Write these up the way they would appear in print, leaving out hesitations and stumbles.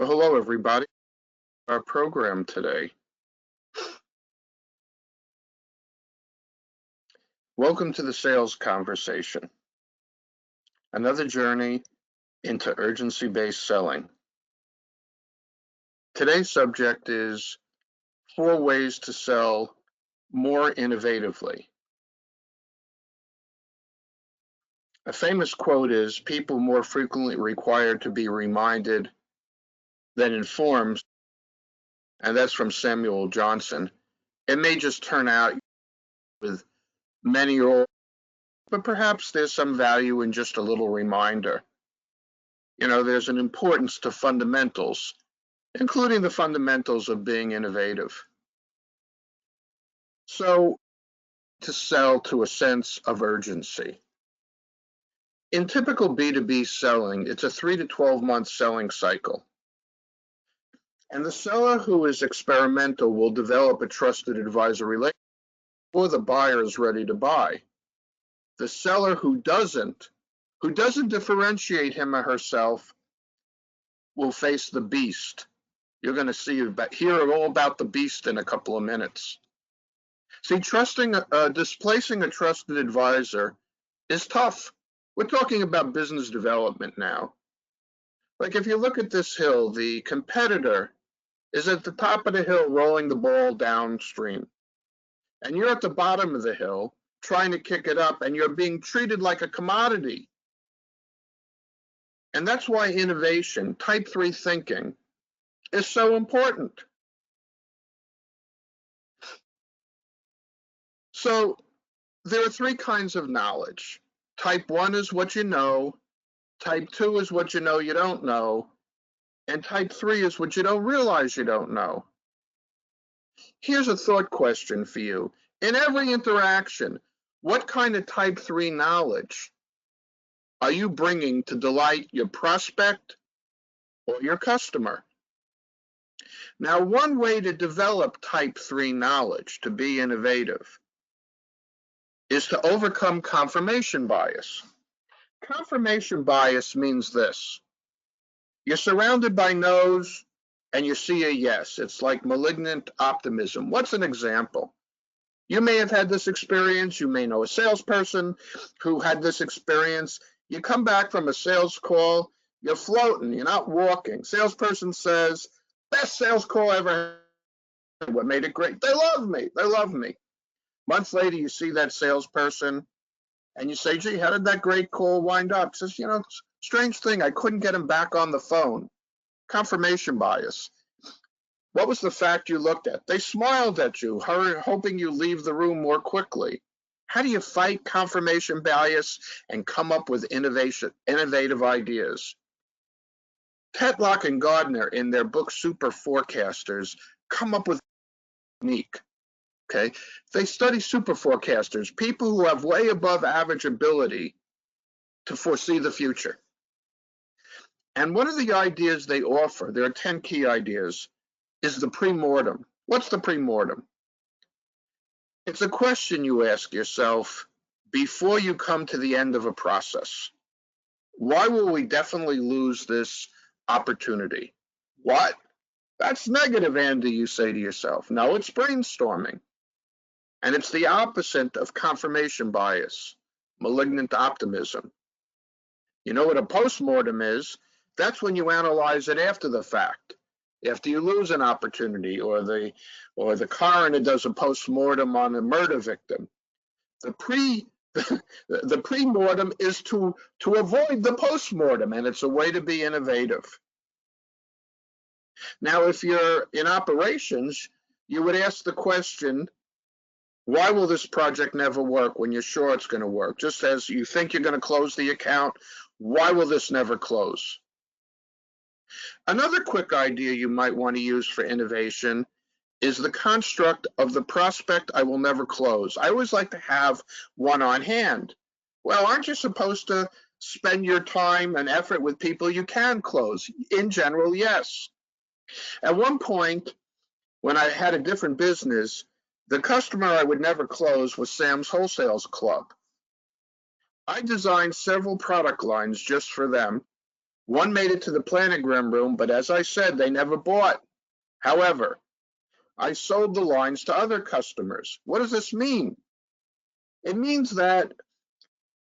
Well, hello, everybody. Our program today. Welcome to the Sales Conversation, another journey into urgency-based selling. Today's subject is 4 ways to sell more innovatively. A famous quote is, people more frequently require to be reminded than informed, and that's from Samuel Johnson. It may just turn out with many or, but perhaps there's some value in just a little reminder. There's an importance to fundamentals, including the fundamentals of being innovative. So, to sell to a sense of urgency. In typical B2B selling, it's a 3 to 12 month selling cycle. And the seller who is experimental will develop a trusted advisor relationship before the buyer is ready to buy. The seller who doesn't differentiate him or herself will face the beast. You're going to hear all about the beast in a couple of minutes. See, displacing a trusted advisor is tough. We're talking about business development now. Like if you look at this hill, the competitor is at the top of the hill rolling the ball downstream. And you're at the bottom of the hill trying to kick it up, and you're being treated like a commodity. And that's why innovation, type 3 thinking, is so important. So there are 3 kinds of knowledge. Type 1 is what you know, type 2 is what you know you don't know, and type 3 is what you don't realize you don't know. Here's a thought question for you. In every interaction, what kind of type 3 knowledge are you bringing to delight your prospect or your customer? Now, one way to develop type 3 knowledge to be innovative is to overcome confirmation bias. Confirmation bias means this. You're surrounded by no's and you see a yes. It's like malignant optimism. What's an example? You may have had this experience. You may know a salesperson who had this experience. You come back from a sales call, you're floating, you're not walking. Salesperson says, best sales call ever had. What made it great? They love me. They love me. Months later, you see that salesperson and you say, gee, how did that great call wind up? Says, strange thing, I couldn't get him back on the phone. Confirmation bias. What was the fact you looked at? They smiled at you, hoping you leave the room more quickly. How do you fight confirmation bias and come up with innovative ideas? Tetlock and Gardner, in their book Super Forecasters, come up with a technique. Okay, they study super forecasters, people who have way above average ability to foresee the future. And one of the ideas they offer, there are 10 key ideas, is the pre-mortem. What's the pre-mortem? It's a question you ask yourself before you come to the end of a process. Why will we definitely lose this opportunity? What? That's negative, Andy, you say to yourself. No, it's brainstorming. And it's the opposite of confirmation bias, malignant optimism. You know what a postmortem is? That's when you analyze it after the fact, after you lose an opportunity, or the coroner does a postmortem on a murder victim. The pre-mortem is to avoid the postmortem, and it's a way to be innovative. Now, if you're in operations, you would ask the question, why will this project never work when you're sure it's going to work? Just as you think you're going to close the account, why will this never close? Another quick idea you might want to use for innovation is the construct of the prospect I will never close. I always like to have one on hand. Well, aren't you supposed to spend your time and effort with people you can close? In general, yes. At one point, when I had a different business, the customer I would never close was Sam's Wholesale Club. I designed several product lines just for them, One made it to the planogram room, but as I said, they never bought. However, I sold the lines to other customers. What does this mean? It means that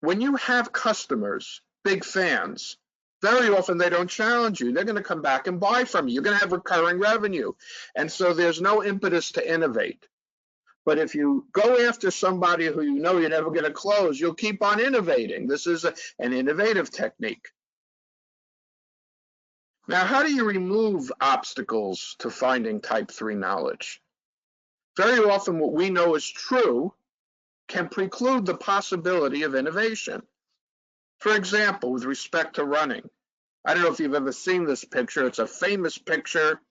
when you have customers, big fans, very often they don't challenge you. They're going to come back and buy from you. You're going to have recurring revenue. And so there's no impetus to innovate. But if you go after somebody who you know you're never going to close, you'll keep on innovating. This is an innovative technique. Now, how do you remove obstacles to finding type 3 knowledge? Very often what we know is true can preclude the possibility of innovation. For example, with respect to running, I don't know if you've ever seen this picture. It's a famous picture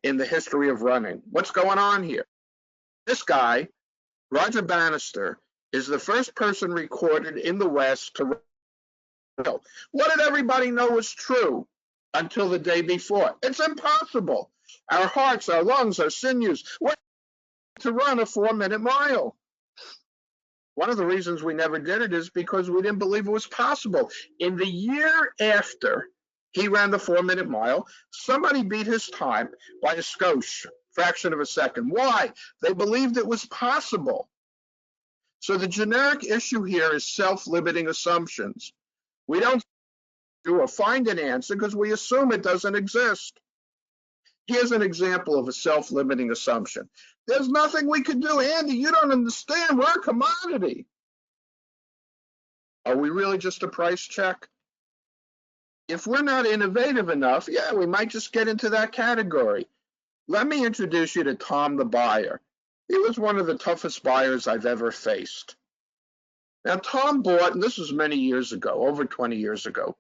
in the history of running. What's going on here? This guy, Roger Bannister, is the first person recorded in the West to run. What did everybody know was true until the day before? It's impossible. Our hearts, our lungs, our sinews, what to run a 4-minute mile. One of the reasons we never did it is because we didn't believe it was possible. In the year after he ran the 4-minute mile, somebody beat his time by a skosh, fraction of a second. Why? They believed it was possible. So the generic issue here is self-limiting assumptions. We don't do or find an answer because we assume it doesn't exist. Here's an example of a self-limiting assumption. There's nothing we can do. Andy, you don't understand. We're a commodity. Are we really just a price check? If we're not innovative enough, yeah, we might just get into that category. Let me introduce you to Tom the buyer. He was one of the toughest buyers I've ever faced. Now, Tom bought, and this was many years ago, over 20 years ago,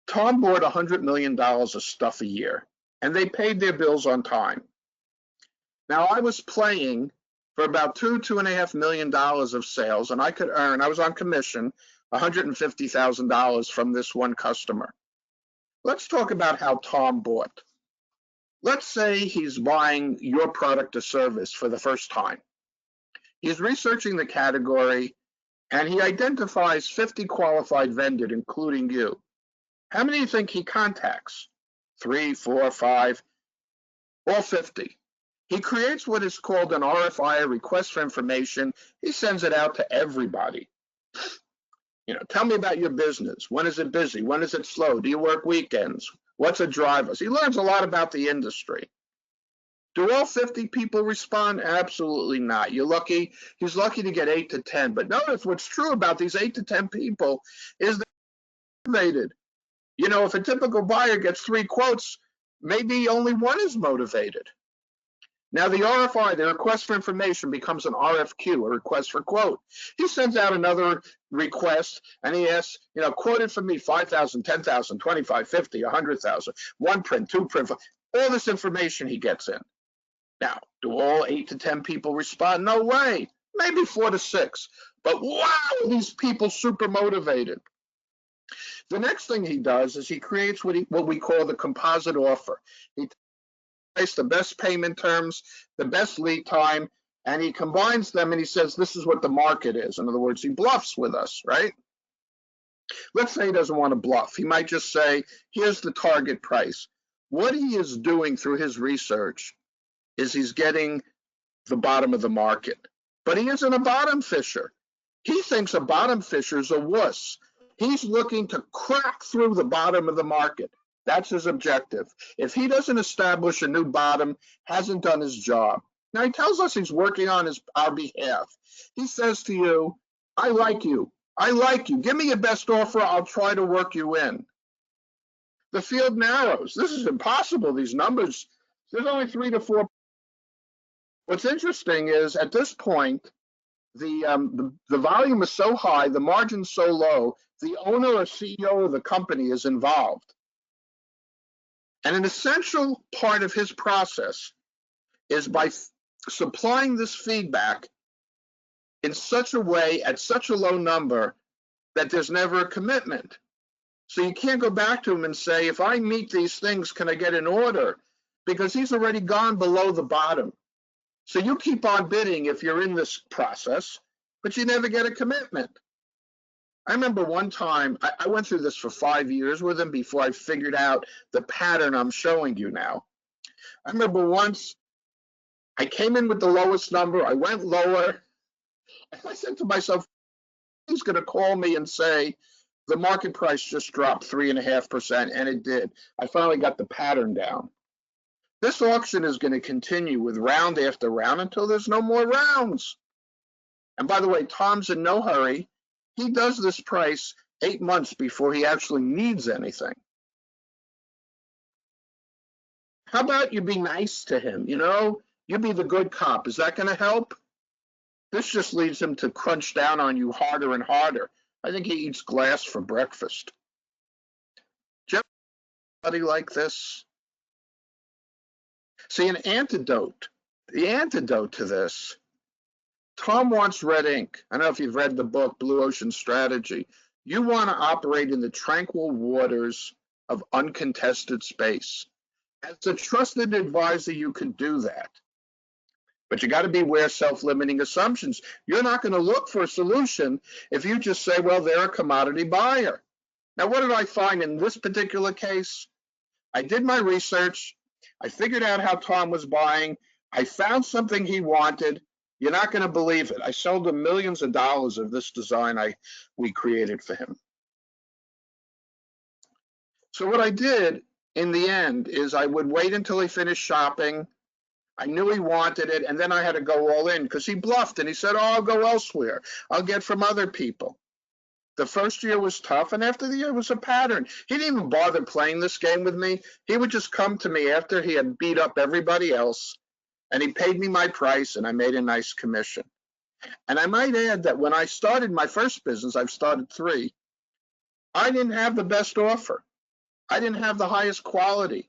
Tom bought $100 million of stuff a year, and they paid their bills on time. Now, I was playing for about $2.5 million of sales, and I was on commission, $150,000 from this one customer. Let's talk about how Tom bought. Let's say he's buying your product or service for the first time. He's researching the category, and he identifies 50 qualified vendors, including you. How many do you think he contacts? 3, 4, 5, all 50. He creates what is called an RFI, a request for information. He sends it out to everybody. Tell me about your business. When is it busy? When is it slow? Do you work weekends? What's a driver? He learns a lot about the industry. Do all 50 people respond? Absolutely not. He's lucky to get 8 to 10. But notice what's true about these 8 to 10 people is they're motivated. If a typical buyer gets 3 quotes, maybe only 1 is motivated. Now the RFI, the request for information, becomes an RFQ, a request for quote. He sends out another request and he asks, quote it for me, 5,000, 10,000, 25, 50, 100,000, 1 print, 2 print, all this information he gets in. Now, do all 8 to 10 people respond? No way, maybe 4 to 6. But wow, these people super motivated. The next thing he does is he creates what we call the composite offer. He takes the best payment terms, the best lead time, and he combines them and he says, this is what the market is. In other words, he bluffs with us, right? Let's say he doesn't want to bluff. He might just say, here's the target price. What he is doing through his research is he's getting the bottom of the market. But he isn't a bottom fisher. He thinks a bottom fisher is a wuss. He's looking to crack through the bottom of the market. That's his objective. If he doesn't establish a new bottom, hasn't done his job. Now, he tells us he's working on our behalf. He says to you, I like you. I like you. Give me your best offer. I'll try to work you in. The field narrows. This is impossible, these numbers. There's only 3 to 4. What's interesting is at this point, the volume is so high, the margin's so low, the owner or CEO of the company is involved. And an essential part of his process is by supplying this feedback in such a way, at such a low number, that there's never a commitment. So you can't go back to him and say, if I meet these things, can I get an order? Because he's already gone below the bottom. So you keep on bidding if you're in this process, but you never get a commitment. I remember one time, I went through this for 5 years with him before I figured out the pattern I'm showing you now. I remember once I came in with the lowest number, I went lower, and I said to myself, he's going to call me and say, the market price just dropped 3.5%, and it did. I finally got the pattern down. This auction is going to continue with round after round until there's no more rounds. And by the way, Tom's in no hurry. He does this price 8 months before he actually needs anything. How about you be nice to him? You be the good cop. Is that going to help? This just leads him to crunch down on you harder and harder. I think he eats glass for breakfast. Do you have anybody like this? See, the antidote to this, Tom wants red ink. I don't know if you've read the book, Blue Ocean Strategy. You want to operate in the tranquil waters of uncontested space. As a trusted advisor, you can do that. But you got to beware self-limiting assumptions. You're not going to look for a solution if you just say, well, they're a commodity buyer. Now, what did I find in this particular case? I did my research. I figured out how Tom was buying. I found something he wanted. You're not going to believe it. I sold him millions of dollars of this design we created for him. So what I did in the end is I would wait until he finished shopping. I knew he wanted it, and then I had to go all in because he bluffed and he said, oh, I'll go elsewhere. I'll get from other people. The first year was tough, and after the year was a pattern. He didn't even bother playing this game with me. He would just come to me after he had beat up everybody else, and he paid me my price, and I made a nice commission. And I might add that when I started my first business, I've started 3, I didn't have the best offer. I didn't have the highest quality.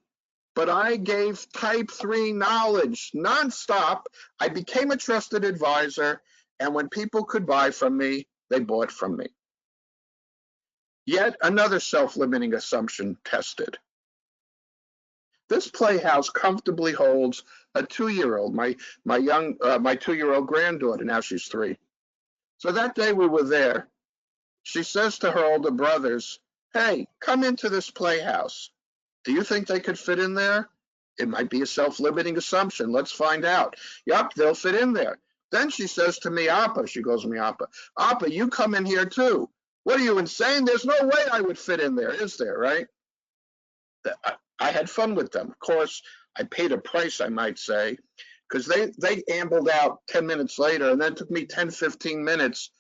But I gave type 3 knowledge nonstop. I became a trusted advisor, and when people could buy from me, they bought from me. Yet another self-limiting assumption tested. This playhouse comfortably holds a 2-year-old, my 2-year-old granddaughter. Now she's 3. So that day we were there. She says to her older brothers, hey, come into this playhouse. Do you think they could fit in there? It might be a self-limiting assumption. Let's find out. Yup, they'll fit in there. Then she says to me, Appa, she calls me Appa, Appa, you come in here too. What are you, insane? There's no way I would fit in there, is there, right? I had fun with them. Of course, I paid a price, I might say, because they ambled out 10 minutes later, and then it took me 10, 15 minutes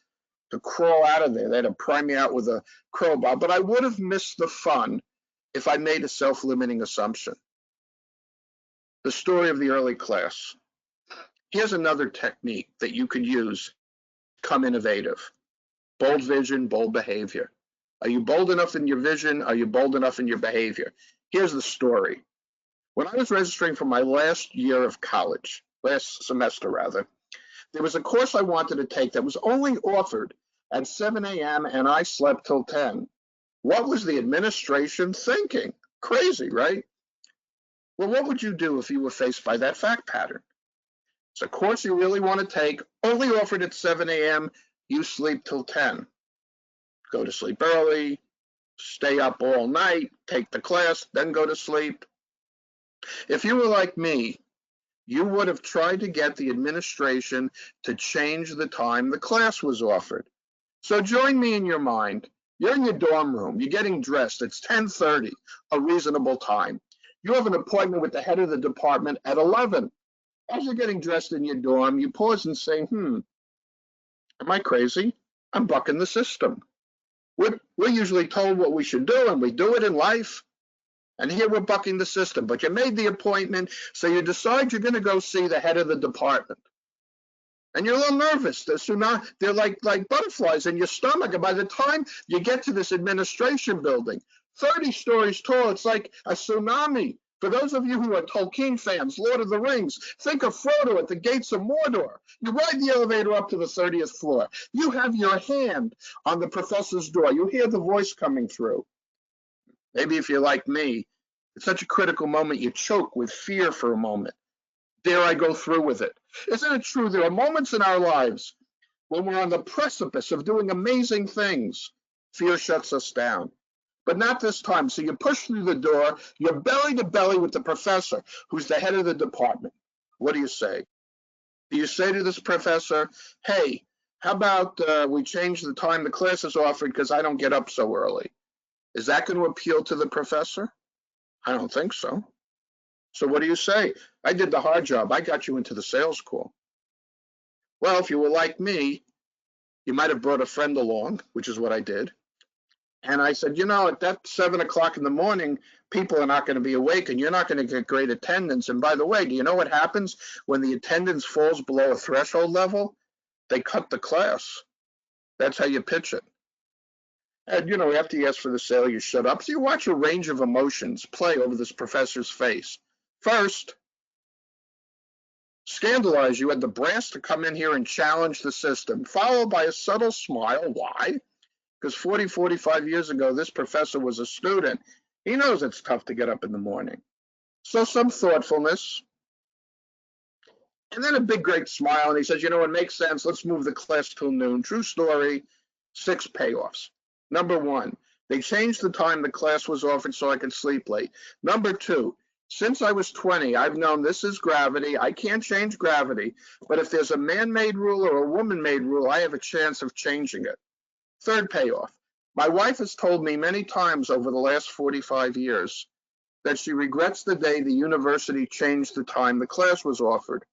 to crawl out of there. They had to pry me out with a crowbar, but I would have missed the fun if I made a self-limiting assumption. The story of the early class. Here's another technique that you could use to become innovative. Bold vision, bold behavior. Are you bold enough in your vision? Are you bold enough in your behavior? Here's the story. When I was registering for my last year of college, last semester rather, there was a course I wanted to take that was only offered at 7 a.m. and I slept till 10. What was the administration thinking? Crazy, right? Well, what would you do if you were faced by that fact pattern? It's a course you really want to take, only offered at 7 a.m., you sleep till 10. Go to sleep early, stay up all night, take the class, then go to sleep. If you were like me, you would have tried to get the administration to change the time the class was offered. So join me in your mind. You're in your dorm room. You're getting dressed. It's 10:30, a reasonable time. You have an appointment with the head of the department at 11. As you're getting dressed in your dorm, you pause and say, am I crazy? I'm bucking the system. We're usually told what we should do, and we do it in life. And here we're bucking the system. But you made the appointment, so you decide you're going to go see the head of the department. And you're a little nervous. They're like butterflies in your stomach. And by the time you get to this administration building, 30 stories tall, it's like a tsunami. For those of you who are Tolkien fans, Lord of the Rings, think of Frodo at the gates of Mordor. You ride the elevator up to the 30th floor. You have your hand on the professor's door. You hear the voice coming through. Maybe if you're like me, it's such a critical moment, you choke with fear for a moment. Dare I go through with it? Isn't it true? There are moments in our lives when we're on the precipice of doing amazing things, Fear shuts us down. But not this time. So you push through the door, you're belly to belly with the professor, who's the head of the department. What do you say? Do you say to this professor, hey, how about we change the time the class is offered because I don't get up so early? Is that going to appeal to the professor? I don't think so. So what do you say? I did the hard job. I got you into the sales call. Well, if you were like me, you might have brought a friend along, which is what I did. And I said, at that 7 o'clock in the morning, people are not going to be awake and you're not going to get great attendance. And by the way, do you know what happens when the attendance falls below a threshold level? They cut the class. That's how you pitch it. And, after you ask for the sale, you shut up. So you watch a range of emotions play over this professor's face. First, scandalize. You had the brass to come in here and challenge the system, followed by a subtle smile. Why? Because 40, 45 years ago, this professor was a student. He knows it's tough to get up in the morning. So some thoughtfulness. And then a big, great smile. And he says, it makes sense. Let's move the class till noon. True story, 6 payoffs. Number 1, they changed the time the class was offered so I could sleep late. Number 2, since I was 20, I've known this is gravity. I can't change gravity. But if there's a man-made rule or a woman-made rule, I have a chance of changing it. Third payoff. My wife has told me many times over the last 45 years that she regrets the day the university changed the time the class was offered.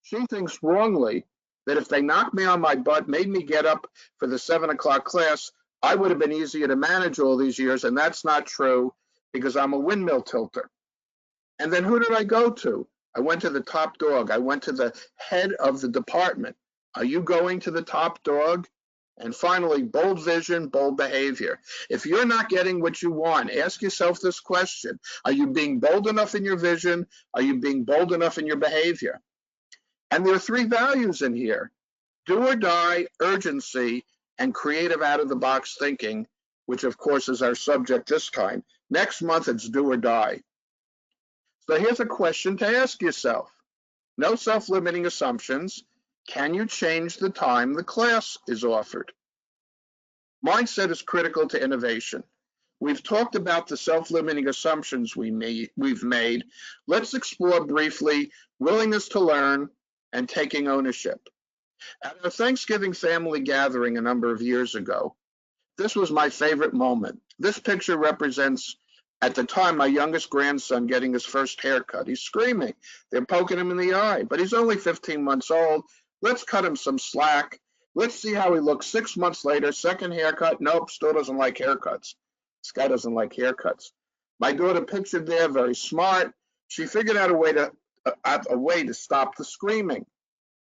She thinks wrongly that if they knocked me on my butt, made me get up for the 7 o'clock class, I would have been easier to manage all these years, and that's not true because I'm a windmill tilter. And then who did I go to? I went to the top dog. I went to the head of the department. Are you going to the top dog? And finally, bold vision, bold behavior. If you're not getting what you want, ask yourself this question. Are you being bold enough in your vision? Are you being bold enough in your behavior? And there are 3 values in here: do or die, urgency, and creative out-of-the-box thinking, which of course is our subject this time. Next month, it's do or die. So here's a question to ask yourself. No self-limiting assumptions. Can you change the time the class is offered? Mindset is critical to innovation. We've talked about the self-limiting assumptions we've made. Let's explore briefly willingness to learn and taking ownership. At a Thanksgiving family gathering a number of years ago, this was my favorite moment. This picture represents, at the time, my youngest grandson getting his first haircut. He's screaming. They're poking him in the eye, but he's only 15 months old. Let's cut him some slack. Let's see how he looks 6 months later. Second haircut. Nope, still doesn't like haircuts. This guy doesn't like haircuts. My daughter pictured there, very smart. She figured out a way to stop the screaming.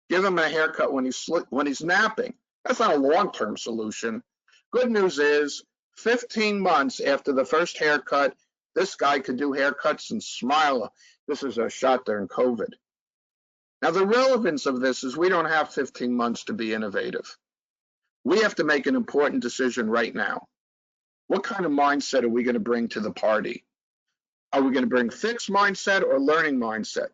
Give him a haircut when he's napping. That's not a long-term solution. Good news is, 15 months after the first haircut, this guy could do haircuts and smile. This is a shot during COVID. Now, the relevance of this is we don't have 15 months to be innovative. We have to make an important decision right now. What kind of mindset are we going to bring to the party? Are we going to bring fixed mindset or learning mindset?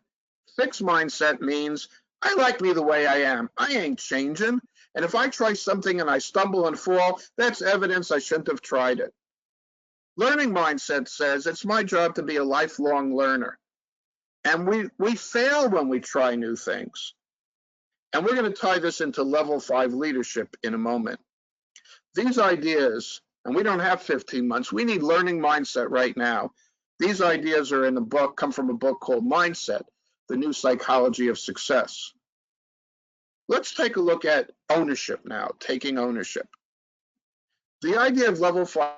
Fixed mindset means I like me the way I am. I ain't changing. And if I try something and I stumble and fall, that's evidence I shouldn't have tried it. Learning mindset says it's my job to be a lifelong learner. And we fail when we try new things. And we're going to tie this into level 5 leadership in a moment. These ideas, and we don't have 15 months, we need learning mindset right now. These ideas are in a book, come from a book called Mindset, The New Psychology of Success. Let's take a look at ownership now, taking ownership. The idea of level 5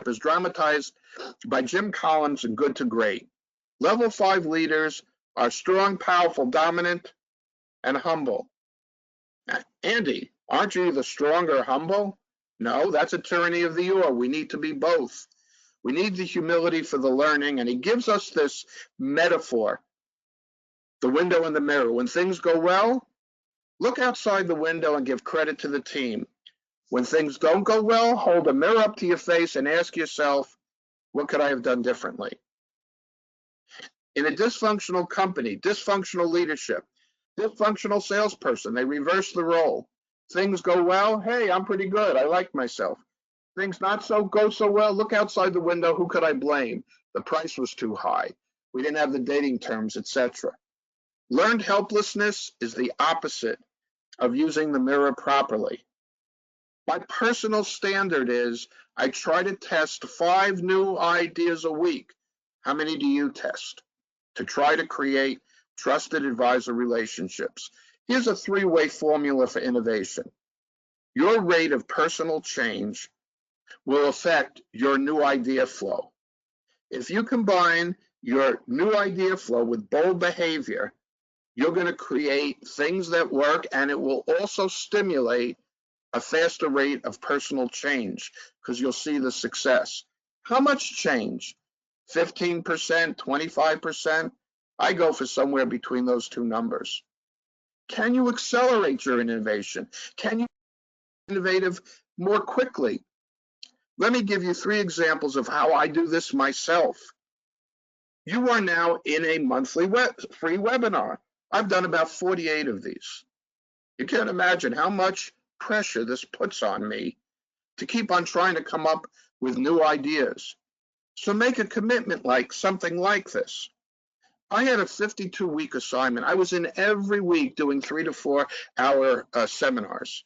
is dramatized by Jim Collins in Good to Great. Level 5 leaders are strong, powerful, dominant, and humble. Andy, aren't you either strong or humble? No, that's a tyranny of the or. We need to be both. We need the humility for the learning, and he gives us this metaphor, the window and the mirror. When things go well, look outside the window and give credit to the team. When things don't go well, hold a mirror up to your face and ask yourself, what could I have done differently? In a dysfunctional company, dysfunctional leadership, dysfunctional salesperson, they reverse the role. Things go well, hey, I'm pretty good, I like myself. Things not so go so well. Look outside the window. Who could I blame? The price was too high. We didn't have the dating terms, etc. Learned helplessness is the opposite of using the mirror properly. My personal standard is I try to test 5 new ideas a week. How many do you test? To try to create trusted advisor relationships. Here's a 3-way formula for innovation. Your rate of personal change will affect your new idea flow. If you combine your new idea flow with bold behavior, you're going to create things that work, and it will also stimulate a faster rate of personal change because you'll see the success. How much change? 15%, 25%? I go for somewhere between those two numbers. Can you accelerate your innovation? Can you be innovative more quickly? Let me give you 3 examples of how I do this myself. You are now in a monthly free webinar. I've done about 48 of these. You can't imagine how much pressure this puts on me to keep on trying to come up with new ideas. So make a commitment like something like this. I had a 52-week assignment. I was in every week doing 3 to 4 hour seminars.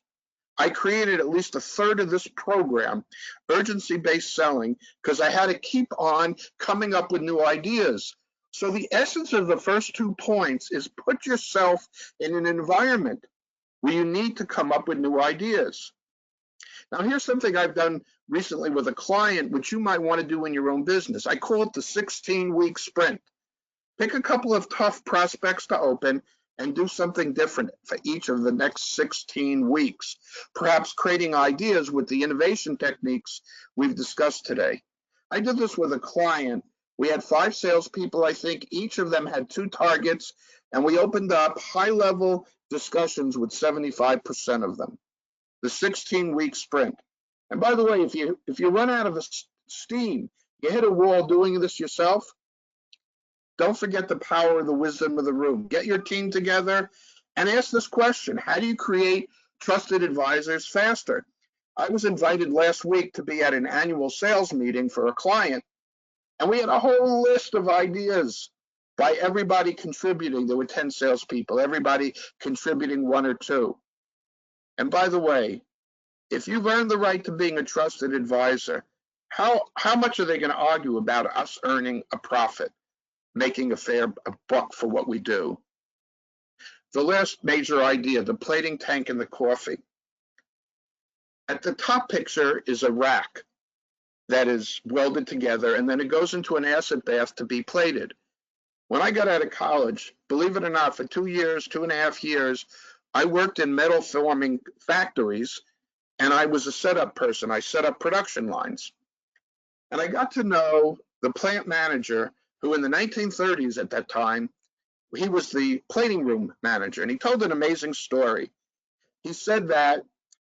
I created at least a third of this program, urgency-based selling, because I had to keep on coming up with new ideas. So the essence of the first 2 points is put yourself in an environment where you need to come up with new ideas. Now, here's something I've done recently with a client, which you might want to do in your own business. I call it the 16-week sprint. Pick a couple of tough prospects to open and do something different for each of the next 16 weeks, perhaps creating ideas with the innovation techniques we've discussed today. I did this with a client. We had 5 salespeople, I think. Each of them had 2 targets, and we opened up high-level discussions with 75% of them. The 16-week sprint. And by the way, if you run out of steam, you hit a wall doing this yourself, don't forget the power of the wisdom of the room. Get your team together and ask this question: how do you create trusted advisors faster? I was invited last week to be at an annual sales meeting for a client, and we had a whole list of ideas by everybody contributing. There were 10 salespeople, everybody contributing 1 or 2. And by the way, if you've earned the right to being a trusted advisor, how much are they going to argue about us earning a profit, making a buck for what we do? The last major idea, the plating tank and the coffee. At the top picture is a rack that is welded together, and then it goes into an acid bath to be plated. When I got out of college, believe it or not, for 2 years, 2.5 years, I worked in metal forming factories, and I was a setup person. I set up production lines. And I got to know the plant manager, who in the 1930s at that time, he was the plating room manager, and he told an amazing story. He said that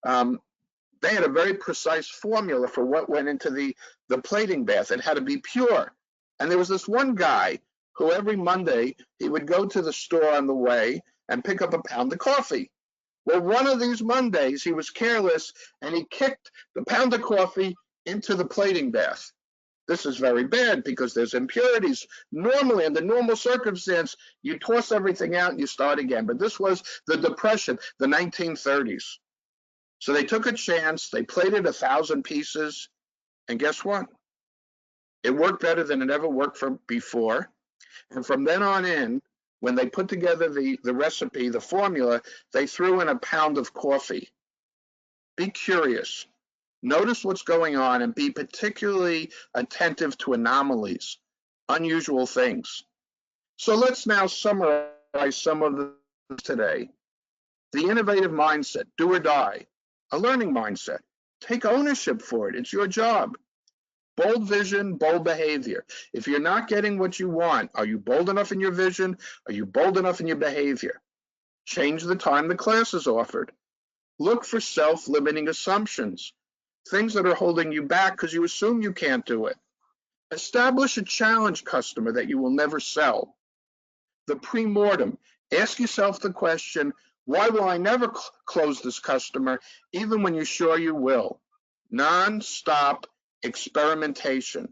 they had a very precise formula for what went into the plating bath. It had to be pure. And there was this one guy who every Monday, he would go to the store on the way and pick up a pound of coffee. Well, one of these Mondays, he was careless, and he kicked the pound of coffee into the plating bath. This is very bad because there's impurities. Normally, under normal circumstance, you toss everything out and you start again. But this was the Depression, the 1930s. So they took a chance. They plated 1,000 pieces. And guess what? It worked better than it ever worked before. And from then on in, when they put together the recipe, the formula, they threw in a pound of coffee. Be curious. Notice what's going on and be particularly attentive to anomalies, unusual things. So let's now summarize some of them today. The innovative mindset, do or die. A learning mindset. Take ownership for it. It's your job. Bold vision, bold behavior. If you're not getting what you want, are you bold enough in your vision? Are you bold enough in your behavior? Change the time the class is offered. Look for self-limiting assumptions, things that are holding you back because you assume you can't do it. Establish a challenge customer that you will never sell. The pre-mortem. Ask yourself the question, why will I never close this customer, even when you're sure you will? Non-stop experimentation,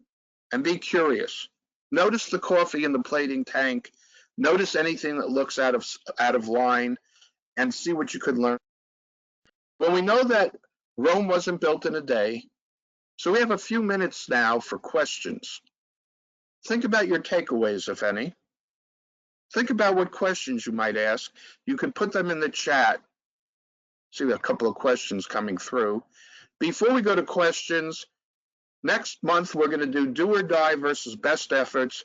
and be curious. Notice the coffee in the plating tank. Notice anything that looks out of line, and see what you could learn. Well, we know that Rome wasn't built in a day, so we have a few minutes now for questions. Think about your takeaways, if any. Think about what questions you might ask. You can put them in the chat. See a couple of questions coming through. Before we go to questions, next month we're going to do or die versus best efforts,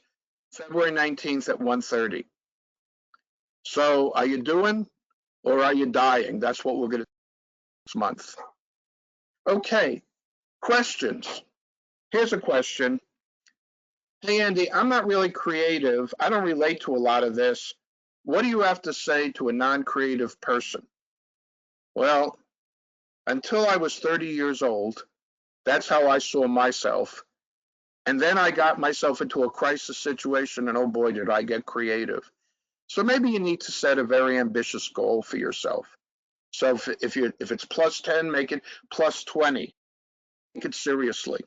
February 19th at 1:30. So are you doing or are you dying? That's what we're going to do next month. Okay, questions. Here's a question. Hey, Andy, I'm not really creative. I don't relate to a lot of this. What do you have to say to a non-creative person? Well, until I was 30 years old, that's how I saw myself. And then I got myself into a crisis situation, and oh boy, did I get creative. So maybe you need to set a very ambitious goal for yourself. So if it's plus 10, make it plus 20. Take it seriously.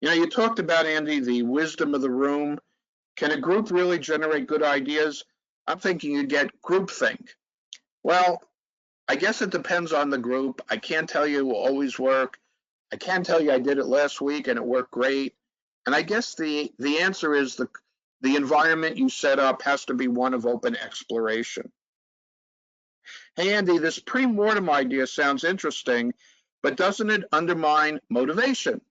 You know, you talked about, Andy, the wisdom of the room. Can a group really generate good ideas? I'm thinking you get groupthink. Well, I guess it depends on the group. I can't tell you it will always work. I can tell you I did it last week and it worked great. And I guess the answer is the environment you set up has to be one of open exploration. Hey, Andy, this pre-mortem idea sounds interesting, but doesn't it undermine motivation?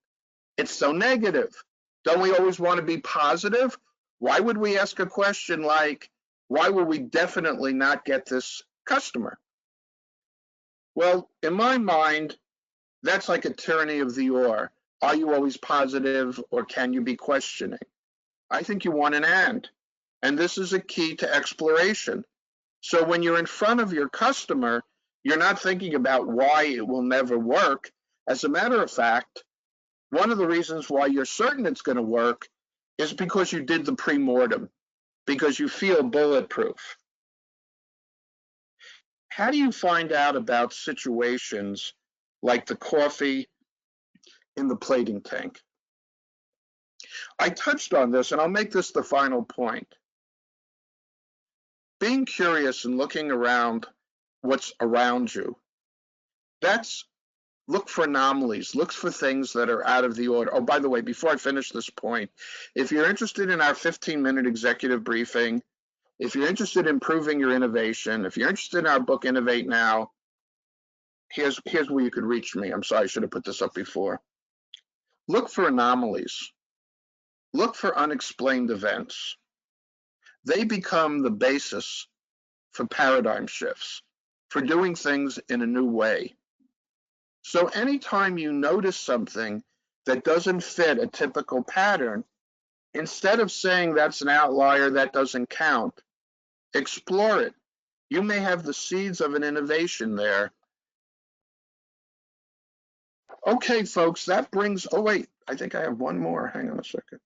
It's so negative. Don't we always want to be positive? Why would we ask a question like, why will we definitely not get this customer? Well, in my mind, that's like a tyranny of the or. Are you always positive or can you be questioning? I think you want an and this is a key to exploration. So when you're in front of your customer, you're not thinking about why it will never work. As a matter of fact, one of the reasons why you're certain it's going to work is because you did the pre-mortem, because you feel bulletproof. How do you find out about situations like the coffee in the plating tank? I touched on this, and I'll make this the final point. Being curious and looking around what's around you, look for anomalies, look for things that are out of the order. Oh, by the way, before I finish this point, if you're interested in our 15-minute executive briefing, if you're interested in improving your innovation, if you're interested in our book, Innovate Now, here's where you could reach me. I'm sorry, I should have put this up before. Look for anomalies. Look for unexplained events. They become the basis for paradigm shifts, for doing things in a new way. So anytime you notice something that doesn't fit a typical pattern, instead of saying that's an outlier, that doesn't count, explore it. You may have the seeds of an innovation there. Okay, folks, that brings, oh wait, I think I have one more. Hang on a second.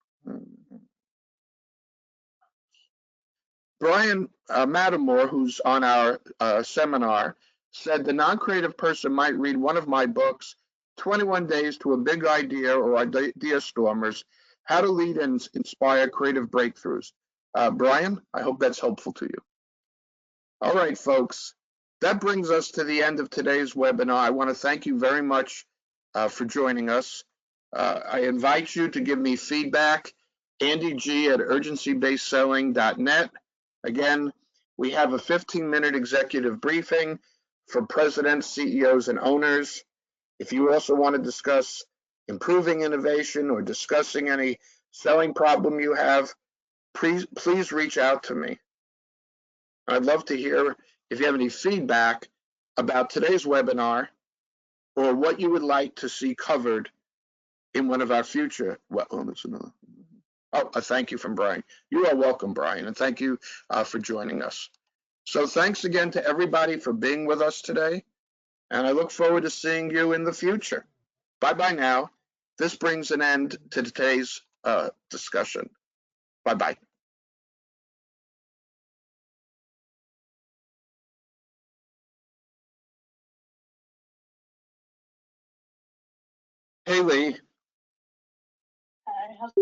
Brian Matamore, who's on our seminar, said the non-creative person might read one of my books, 21 Days to a Big Idea or Idea Stormers, How to Lead and Inspire Creative Breakthroughs. Brian, I hope that's helpful to you. All right, folks, that brings us to the end of today's webinar. I want to thank you very much for joining us. I invite you to give me feedback, andyg@urgencybasedselling.net. Again, we have a 15-minute executive briefing for presidents, CEOs, and owners. If you also want to discuss improving innovation or discussing any selling problem you have, please reach out to me. I'd love to hear if you have any feedback about today's webinar or what you would like to see covered in one of our future. Thank you from Brian. You are welcome, Brian, and thank you for joining us. So thanks again to everybody for being with us today, and I look forward to seeing you in the future. Bye-bye now. This brings an end to today's discussion. Bye-bye. Hey, Lee. Hi, how's